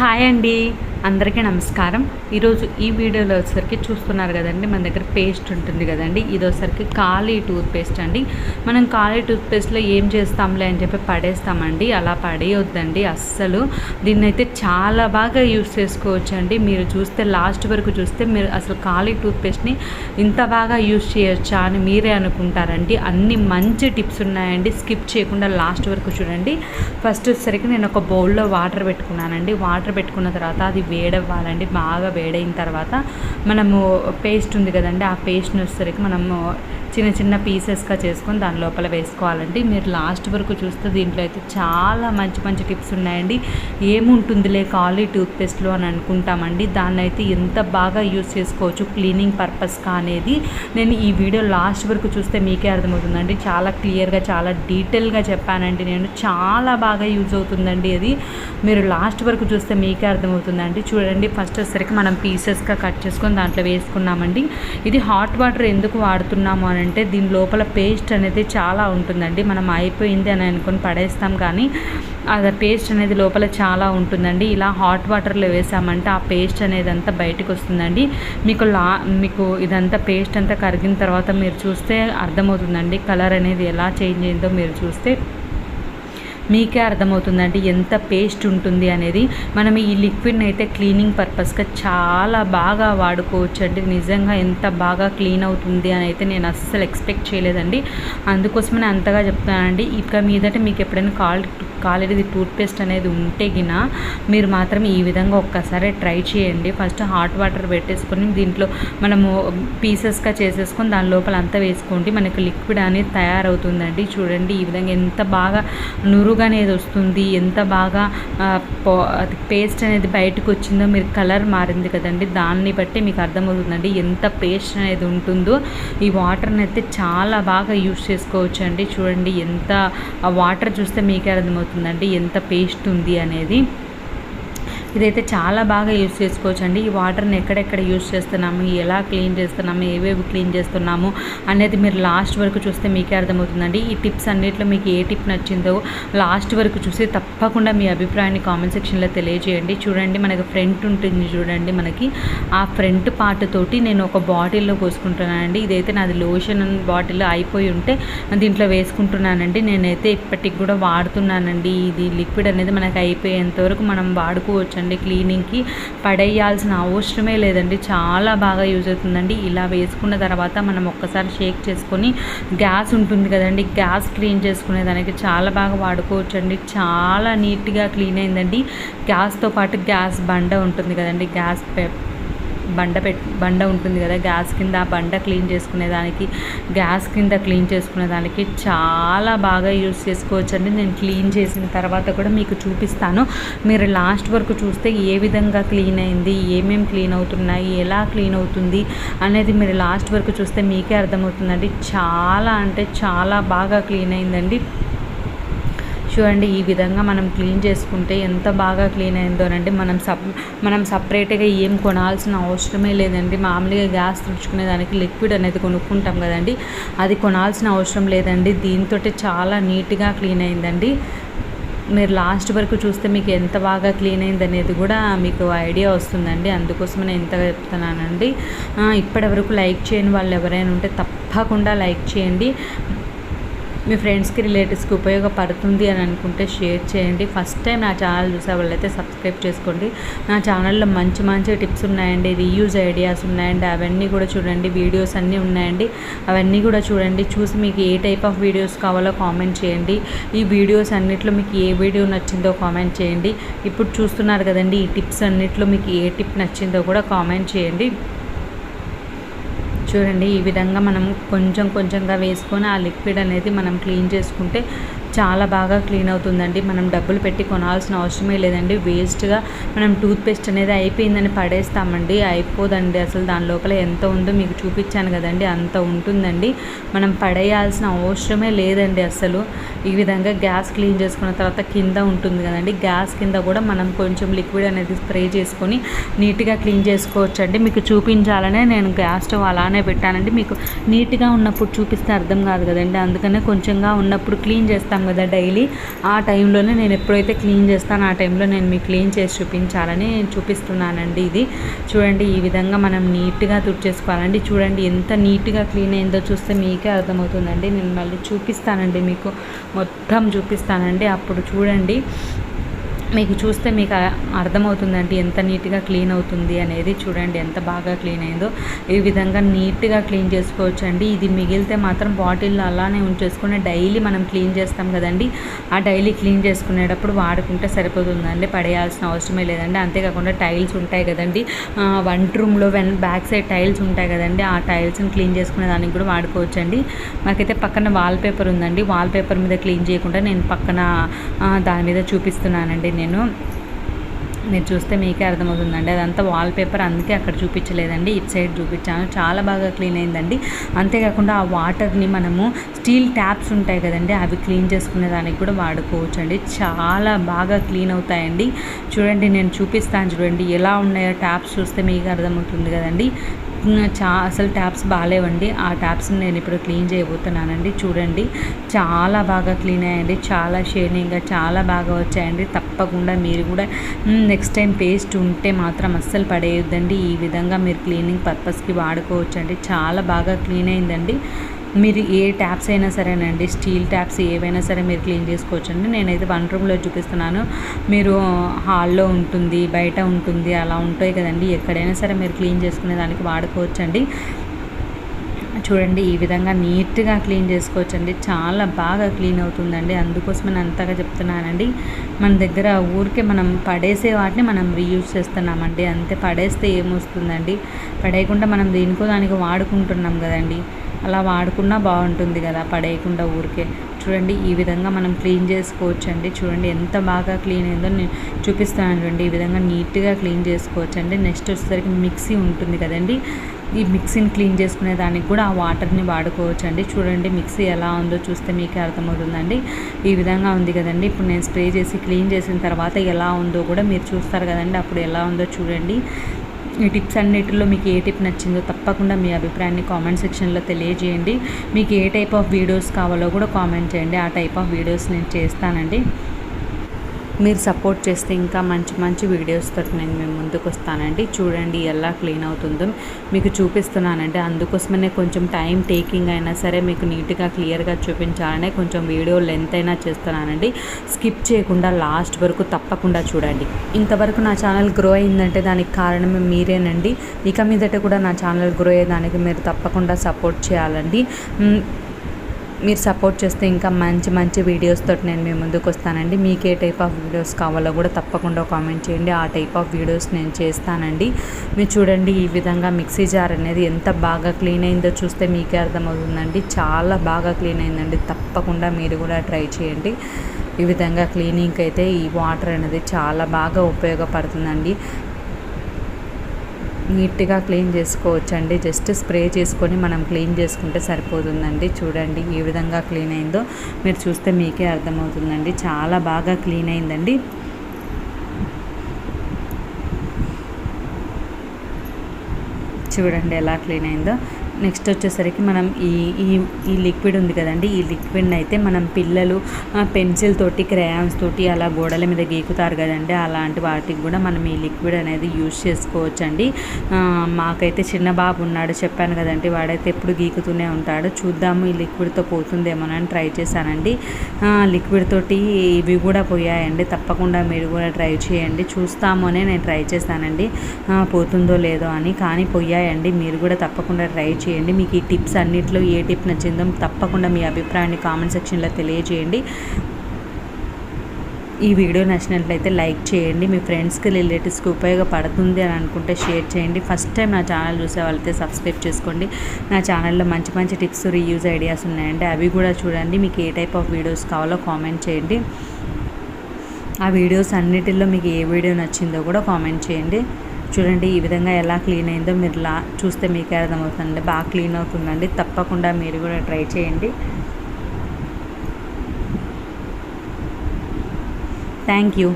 Hi అండి, అందరికీ నమస్కారం. ఈరోజు ఈ వీడియోలో వచ్చేసరికి చూస్తున్నారు కదండి, మన దగ్గర పేస్ట్ ఉంటుంది కదండి. ఇది వచ్చేసరికి ఖాళీ టూత్ పేస్ట్ అండి. మనం ఖాళీ టూత్ పేస్ట్లో ఏం చేస్తాంలే అని చెప్పి పడేస్తామండి. అలా పడేయొద్దండి అస్సలు. దీన్ని అయితే చాలా బాగా యూస్ చేసుకోవచ్చు అండి. మీరు చూస్తే లాస్ట్ వరకు చూస్తే మీరు అసలు ఖాళీ టూత్ పేస్ట్ని ఇంత బాగా యూస్ చేయొచ్చా అని మీరే అనుకుంటారండి. అన్ని మంచి టిప్స్ ఉన్నాయండి. స్కిప్ చేయకుండా లాస్ట్ వరకు చూడండి. ఫస్ట్ వచ్చేసరికి నేను ఒక బౌల్లో వాటర్ పెట్టుకున్నానండి. వాటర్ పెట్టుకున్న తర్వాత అది వేడవ్వాలండి. బాగా వేడైన తర్వాత మనము పేస్ట్ ఉంది కదండి, ఆ పేస్ట్ని వచ్చేసరికి మనము చిన్న చిన్న పీసెస్గా చేసుకొని దాని లోపల వేసుకోవాలండి. మీరు లాస్ట్ వరకు చూస్తే దీంట్లో అయితే చాలా మంచి మంచి టిప్స్ ఉన్నాయండి. ఏముంటుందిలే ఖాళీ టూత్పేస్ట్లో అని అనుకుంటామండి. దాన్ని అయితే ఎంత బాగా యూస్ చేసుకోవచ్చు క్లీనింగ్ పర్పస్గా అనేది నేను ఈ వీడియో లాస్ట్ వరకు చూస్తే మీకే అర్థమవుతుందండి. చాలా క్లియర్గా చాలా డీటెయిల్గా చెప్పానండి. నేను చాలా బాగా యూజ్ అవుతుందండి అది. మీరు లాస్ట్ వరకు చూస్తే మీకే అర్థమవుతుందండి. చూడండి, ఫస్ట్ వచ్చేసరికి మనం పీసెస్గా కట్ చేసుకొని దాంట్లో వేసుకున్నామండి. ఇది హాట్ వాటర్ ఎందుకు వాడుతున్నాము అని అంటే దీని లోపల పేస్ట్ అనేది చాలా ఉంటుందండి. మనం అయిపోయింది అని అనుకొని పడేస్తాం, కానీ అది పేస్ట్ అనేది లోపల చాలా ఉంటుందండి. ఇలా హాట్ వాటర్లో వేసామంటే ఆ పేస్ట్ అనేది అంతా బయటకు వస్తుందండి. మీకు ఇదంతా పేస్ట్ అంతా కరిగిన తర్వాత మీరు చూస్తే అర్థమవుతుందండి. కలర్ అనేది ఎలా చేంజ్ అయిందో మీరు చూస్తే మీకే అర్థమవుతుందండి ఎంత పేస్ట్ ఉంటుంది అనేది. మనం ఈ లిక్విడ్ని అయితే క్లీనింగ్ పర్పస్గా చాలా బాగా వాడుకోవచ్చు అండి. నిజంగా ఎంత బాగా క్లీన్ అవుతుంది అని అయితే నేను అస్సలు ఎక్స్పెక్ట్ చేయలేదండి. అందుకోసమే అంతగా చెప్తానండి. ఇక మీదట మీకు ఎప్పుడైనా ఖాళీ టూత్పేస్ట్ అనేది ఉంటే గిన మీరు మాత్రం ఈ విధంగా ఒక్కసారి ట్రై చేయండి. ఫస్ట్ హాట్ వాటర్ పెట్టేసుకొని దీంట్లో మనము పీసెస్గా చేసేసుకొని దాని లోపల అంతా వేసుకోండి. మనకు లిక్విడ్ అనేది తయారవుతుందండి. చూడండి ఈ విధంగా ఎంత బాగా నురుగు అనేది వస్తుంది, ఎంత బాగా పేస్ట్ అనేది బయటకు వచ్చిందో. మీరు కలర్ మారింది కదండి, దాన్ని బట్టి మీకు అర్థమవుతుందండి ఎంత పేస్ట్ అనేది ఉంటుందో. ఈ వాటర్ని అయితే చాలా బాగా యూస్ చేసుకోవచ్చు అండి. చూడండి ఎంత వాటర్ చూస్తే మీకే అర్థమవుతుందండి ఎంత పేస్ట్ ఉంది అనేది. ఇదైతే చాలా బాగా యూస్ చేసుకోవచ్చు అండి. ఈ వాటర్ని ఎక్కడెక్కడ యూస్ చేస్తున్నాము, ఎలా క్లీన్ చేస్తున్నాము, ఏవేవి క్లీన్ చేస్తున్నాము అనేది మీరు లాస్ట్ వరకు చూస్తే మీకే అర్థమవుతుందండి. ఈ టిప్స్ అన్నిట్లో మీకు ఏ టిప్ నచ్చిందో లాస్ట్ వరకు చూసి తప్పకుండా మీ అభిప్రాయాన్ని కామెంట్ సెక్షన్లో తెలియజేయండి. చూడండి, మనకి ఫ్రంట్ ఉంటుంది చూడండి, మనకి ఆ ఫ్రంట్ పార్ట్ తోటి నేను ఒక బాటిల్లో పోసుకుంటున్నానండి. ఇదైతే నాది లోషన్ బాటిల్ అయిపోయి ఉంటే దీంట్లో వేసుకుంటున్నానండి. నేనైతే ఇప్పటికి కూడా వాడుతున్నానండి. ఇది లిక్విడ్ అనేది మనకి అయిపోయేంత వరకు మనం వాడుకోవచ్చు అండి. క్లీనింగ్కి పడేయాల్సిన అవసరమే లేదండి. చాలా బాగా యూజ్ అవుతుందండి. ఇలా వేసుకున్న తర్వాత మనం ఒక్కసారి షేక్ చేసుకొని గ్యాస్ ఉంటుంది కదండి, గ్యాస్ క్లీన్ చేసుకునే దానికి చాలా బాగా వాడుకోవచ్చు అండి. చాలా నీట్గా క్లీన్ అయిందండి. గ్యాస్తో పాటు గ్యాస్ బండ ఉంటుంది కదండి, గ్యాస్ బండ ఉంటుంది కదా గ్యాస్ కింద, ఆ బండ క్లీన్ చేసుకునేదానికి, గ్యాస్ కింద క్లీన్ చేసుకునేదానికి చాలా బాగా యూస్ చేసుకోవచ్చు అండి. నేను క్లీన్ చేసిన తర్వాత కూడా మీకు చూపిస్తాను. మీరు లాస్ట్ వరకు చూస్తే ఏ విధంగా క్లీన్ అయింది, ఏమేమి క్లీన్ అవుతున్నాయి, ఎలా క్లీన్ అవుతుంది అనేది మీరు లాస్ట్ వరకు చూస్తే మీకే అర్థమవుతుందండి. చాలా అంటే చాలా బాగా క్లీన్ అయిందండి. చూడండి, ఈ విధంగా మనం క్లీన్ చేసుకుంటే ఎంత బాగా క్లీన్ అయిందోనండి. మనం సపరేట్గా ఏం కొనాల్సిన అవసరమే లేదండి. మామూలుగా గ్యాస్ తుడుచుకునే దానికి లిక్విడ్ అనేది కొనుక్కుంటాం కదండి, అది కొనాల్సిన అవసరం లేదండి. దీంతో చాలా నీట్గా క్లీన్ అయిందండి. మీరు లాస్ట్ వరకు చూస్తే మీకు ఎంత బాగా క్లీన్ అయింది అనేది కూడా మీకు ఐడియా వస్తుందండి. అందుకోసం నేను ఇంతగా చెప్తున్నానండి. ఇప్పటి వరకు లైక్ చేయని వాళ్ళు ఎవరైనా ఉంటే తప్పకుండా లైక్ చేయండి. మీ ఫ్రెండ్స్కి రిలేటివ్స్కి ఉపయోగపడుతుంది అని అనుకుంటే షేర్ చేయండి. ఫస్ట్ టైం నా ఛానల్ చూసే వాళ్ళైతే సబ్స్క్రైబ్ చేసుకోండి. నా ఛానల్లో మంచి మంచి టిప్స్ ఉన్నాయండి, రీయూజ్ ఐడియాస్ ఉన్నాయండి, అవన్నీ కూడా చూడండి. వీడియోస్ అన్నీ ఉన్నాయండి, అవన్నీ కూడా చూడండి. చూసి మీకు ఏ టైప్ ఆఫ్ వీడియోస్ కావాలో కామెంట్ చేయండి. ఈ వీడియోస్ అన్నిట్లో మీకు ఏ వీడియో నచ్చిందో కామెంట్ చేయండి. ఇప్పుడు చూస్తున్నారు కదండి, ఈ టిప్స్ అన్నిట్లో మీకు ఏ టిప్ నచ్చిందో కూడా కామెంట్ చేయండి. చూడండి, ఈ విధంగా మనం కొంచెం కొంచెంగా వేసుకొని ఆ లిక్విడ్ అనేది మనం క్లీన్ చేసుకుంటే చాలా బాగా క్లీన్ అవుతుందండి. మనం డబ్బులు పెట్టి కొనాల్సిన అవసరమే లేదండి. వేస్ట్గా మనం టూత్పేస్ట్ అనేది అయిపోయిందని పడేస్తామండి, అయిపోదండి. అసలు దాని లోపల ఎంత ఉందో మీకు చూపించాను కదండి, అంత ఉంటుందండి. మనం పడేయాల్సిన అవసరమే లేదండి అసలు. ఈ విధంగా గ్యాస్ క్లీన్ చేసుకున్న తర్వాత కింద ఉంటుంది కదండి, గ్యాస్ కింద కూడా మనం కొంచెం లిక్విడ్ అనేది స్ప్రే చేసుకొని నీట్గా క్లీన్ చేసుకోవచ్చు అండి. మీకు చూపించాలనే నేను గ్యాస్ స్టవ్ అలానే పెట్టానండి. మీకు నీట్గా ఉన్నప్పుడు చూపిస్తే అర్థం కాదు కదండి, అందుకనే కొంచెంగా ఉన్నప్పుడు క్లీన్ చేస్తాం చేస్తాం కదా డైలీ, ఆ టైంలోనే నేను ఎప్పుడైతే క్లీన్ చేస్తానో ఆ టైంలో నేను మీకు క్లీన్ చేసి చూపించాలని చూపిస్తున్నానండి. ఇది చూడండి, ఈ విధంగా మనం నీట్గా తుడిచేసుకోవాలండి. చూడండి ఎంత నీట్గా క్లీన్ అయిందో చూస్తే మీకే అర్థమవుతుందండి. నేను మళ్ళీ చూపిస్తానండి, మీకు మొత్తం చూపిస్తానండి. అప్పుడు చూడండి, మీకు చూస్తే మీకు అర్థమవుతుందండి ఎంత నీట్గా క్లీన్ అవుతుంది అనేది. చూడండి ఎంత బాగా క్లీన్ అయిందో. ఈ విధంగా నీట్గా క్లీన్ చేసుకోవచ్చండి. ఇది మిగిలితే మాత్రం బాటిల్ అలానే ఉంచేసుకుని డైలీ మనం క్లీన్ చేస్తాం కదండి, ఆ డైలీ క్లీన్ చేసుకునేటప్పుడు వాడుకుంటే సరిపోతుందండి, పడేయాల్సిన అవసరమే లేదండి. అంతేకాకుండా టైల్స్ ఉంటాయి కదండి, వంట రూమ్లో బ్యాక్ సైడ్ టైల్స్ ఉంటాయి కదండి, ఆ టైల్స్ని క్లీన్ చేసుకునే దానికి కూడా వాడుకోవచ్చండి. మాకైతే పక్కన వాల్పేపర్ ఉందండి, వాల్పేపర్ మీద క్లీన్ చేయకుండా నేను పక్కన దాని మీద చూపిస్తున్నానండి. మీరు చూస్తే మీకే అర్థమవుతుందండి, అదంతా వాల్పేపర్, అందుకే అక్కడ చూపించలేదండి, ఇటు సైడ్ చూపించాను. చాలా బాగా క్లీన్ అయిందండి. అంతేకాకుండా ఆ వాటర్ని మనము స్టీల్ ట్యాప్స్ ఉంటాయి కదండి, అవి క్లీన్ చేసుకునే దానికి కూడా వాడుకోవచ్చు అండి. చాలా బాగా క్లీన్ అవుతాయండి. చూడండి నేను చూపిస్తాను, చూడండి ఎలా ఉన్నాయో ట్యాప్స్ చూస్తే మీకు అర్థమవుతుంది కదండి. అసలు ట్యాప్స్ బాగాలేవండి, ఆ ట్యాప్స్ని నేను ఇప్పుడు క్లీన్ చేయబోతున్నానండి. చూడండి చాలా బాగా క్లీన్ అయ్యండి, చాలా షైనింగ్గా చాలా బాగా వచ్చాయండి. తప్పకుండా మీరు కూడా నెక్స్ట్ టైం పేస్ట్ ఉంటే మాత్రం అస్సలు పడేయొద్దండి. ఈ విధంగా మీరు క్లీనింగ్ పర్పస్కి వాడుకోవచ్చండి. చాలా బాగా క్లీన్ అయిందండి. మీరు ఏ ట్యాప్స్ అయినా సరేనండి, స్టీల్ ట్యాప్స్ ఏవైనా సరే మీరు క్లీన్ చేసుకోవచ్చండి. నేనైతే వన్ రూమ్లో చూపిస్తున్నాను, మీరు హాల్లో ఉంటుంది, బయట ఉంటుంది, అలా ఉంటాయి కదండి, ఎక్కడైనా సరే మీరు క్లీన్ చేసుకునే దానికి వాడుకోవచ్చండి. చూడండి ఈ విధంగా నీట్గా క్లీన్ చేసుకోవచ్చండి. చాలా బాగా క్లీన్ అవుతుందండి. అందుకోసమే నేను అంతగా చెప్తున్నానండి. మన దగ్గర ఊరికే మనం పడేసే వాటిని మనం రీయూజ్ చేస్తున్నామండి, అంతే. పడేస్తే ఏమొస్తుందండి, పడేయకుండా మనం దేనికో దానికి వాడుకుంటున్నాం కదండి, అలా వాడుకున్నా బాగుంటుంది కదా, పడేయకుండా ఊరికే. చూడండి ఈ విధంగా మనం క్లీన్ చేసుకోవచ్చండి. చూడండి ఎంత బాగా క్లీన్ అయిందో నేను చూపిస్తాను. చూడండి ఈ విధంగా నీట్గా క్లీన్ చేసుకోవచ్చండి. నెక్స్ట్ వచ్చేసరికి మిక్సీ ఉంటుంది కదండి, ఈ మిక్సీని క్లీన్ చేసుకునే దానికి కూడా ఆ వాటర్ని వాడుకోవచ్చండి. చూడండి మిక్సీ ఎలా ఉందో చూస్తే మీకే అర్థమవుతుందండి. ఈ విధంగా ఉంది కదండి. ఇప్పుడు నేను స్ప్రే చేసి క్లీన్ చేసిన తర్వాత ఎలా ఉందో కూడా మీరు చూస్తారు కదండి, అప్పుడు ఎలా ఉందో చూడండి. ఈ టిప్స్ అన్నిటిలో మీకు ఏ టిప్ నచ్చిందో తప్పకుండా మీ అభిప్రాయాన్ని కామెంట్ సెక్షన్లో తెలియజేయండి. మీకు ఏ టైప్ ఆఫ్ వీడియోస్ కావాలో కూడా కామెంట్ చేయండి, ఆ టైప్ ఆఫ్ వీడియోస్ నేను చేస్తానండి. మీరు సపోర్ట్ చేస్తే ఇంకా మంచి మంచి వీడియోస్తో నేను మేము ముందుకు వస్తానండి. చూడండి ఎలా క్లీన్ అవుతుందో మీకు చూపిస్తున్నానండి. అందుకోసమే కొంచెం టైం టేకింగ్ అయినా సరే మీకు నీట్గా క్లియర్గా చూపించాలనే కొంచెం వీడియో లెంత్ అయినా చేస్తున్నానండి. స్కిప్ చేయకుండా లాస్ట్ వరకు తప్పకుండా చూడండి. ఇంతవరకు నా ఛానల్ గ్రో అయిందంటే దానికి కారణమే మీరేనండి. ఇక మీదట కూడా నా ఛానల్ గ్రో అయ్యేదానికి మీరు తప్పకుండా సపోర్ట్ చేయాలండి. మీరు సపోర్ట్ చేస్తే ఇంకా మంచి మంచి వీడియోస్తో నేను మీ ముందుకు వస్తానండి. మీకు ఏ టైప్ ఆఫ్ వీడియోస్ కావాలో కూడా తప్పకుండా కామెంట్ చేయండి, ఆ టైప్ ఆఫ్ వీడియోస్ నేను చేస్తానండి. మీరు చూడండి ఈ విధంగా మిక్సీ జార్ అనేది ఎంత బాగా క్లీన్ అయిందో చూస్తే మీకే అర్థమవుతుందండి. చాలా బాగా క్లీన్ అయిందండి. తప్పకుండా మీరు కూడా ట్రై చేయండి. ఈ విధంగా క్లీనింగ్కి అయితే ఈ వాటర్ అనేది చాలా బాగా ఉపయోగపడుతుందండి. నీట్గా క్లీన్ చేసుకోవచ్చండి. జస్ట్ స్ప్రే చేసుకొని మనం క్లీన్ చేసుకుంటే సరిపోతుందండి. చూడండి ఈ విధంగా క్లీన్ అయిందో మీరు చూస్తే మీకే అర్థమవుతుందండి. చాలా బాగా క్లీన్ అయిందండి. చూడండి ఎలా క్లీన్ అయిందో. నెక్స్ట్ వచ్చేసరికి మనం ఈ లిక్విడ్ ఉంది కదండి, ఈ లిక్విడ్ని అయితే మనం పిల్లలు పెన్సిల్ తోటి క్రేయాన్స్ తోటి అలా గోడల మీద గీకుతారు కదండి, అలాంటి వాటికి కూడా మనం ఈ లిక్విడ్ అనేది యూజ్ చేసుకోవచ్చండి. మాకైతే చిన్న బాబు ఉన్నాడు, చెప్పాను కదండి, వాడైతే ఎప్పుడు గీకుతూనే ఉంటాడు. చూద్దాము ఈ లిక్విడ్తో పోతుందేమోనని ట్రై చేశానండి. లిక్విడ్ తోటి ఇవి కూడా పోయాయండి. తప్పకుండా మీరు కూడా ట్రై చేయండి. చూస్తాము అనే నేను ట్రై చేశానండి, పోతుందో లేదో అని, కానీ పోయాయండి. మీరు కూడా తప్పకుండా ట్రై చేయండి. మీకు ఈ టిప్స్ అన్నిట్లో ఏ టిప్ నచ్చిందో తప్పకుండా మీ అభిప్రాయాన్ని కామెంట్ సెక్షన్లో తెలియజేయండి. ఈ వీడియో నచ్చినట్లయితే లైక్ చేయండి. మీ ఫ్రెండ్స్కి రిలేటివ్స్కి ఉపయోగపడుతుంది అని అనుకుంటే షేర్ చేయండి. ఫస్ట్ టైం నా ఛానల్ చూసే వాళ్ళైతే సబ్స్క్రైబ్ చేసుకోండి. నా ఛానల్లో మంచి మంచి టిప్స్ రీయూజ్ ఐడియాస్ ఉన్నాయండి, అవి కూడా చూడండి. మీకు ఏ టైప్ ఆఫ్ వీడియోస్ కావాలో కామెంట్ చేయండి. ఆ వీడియోస్ అన్నిటిలో మీకు ఏ వీడియో నచ్చిందో కూడా కామెంట్ చేయండి. చూడండి ఈ విధంగా ఎలా క్లీన్ అయిందో మీరు చూస్తే మీకే అర్థమవుతుందండి. బాగా క్లీన్ అవుతుందండి. తప్పకుండా మీరు కూడా ట్రై చేయండి. Thank you.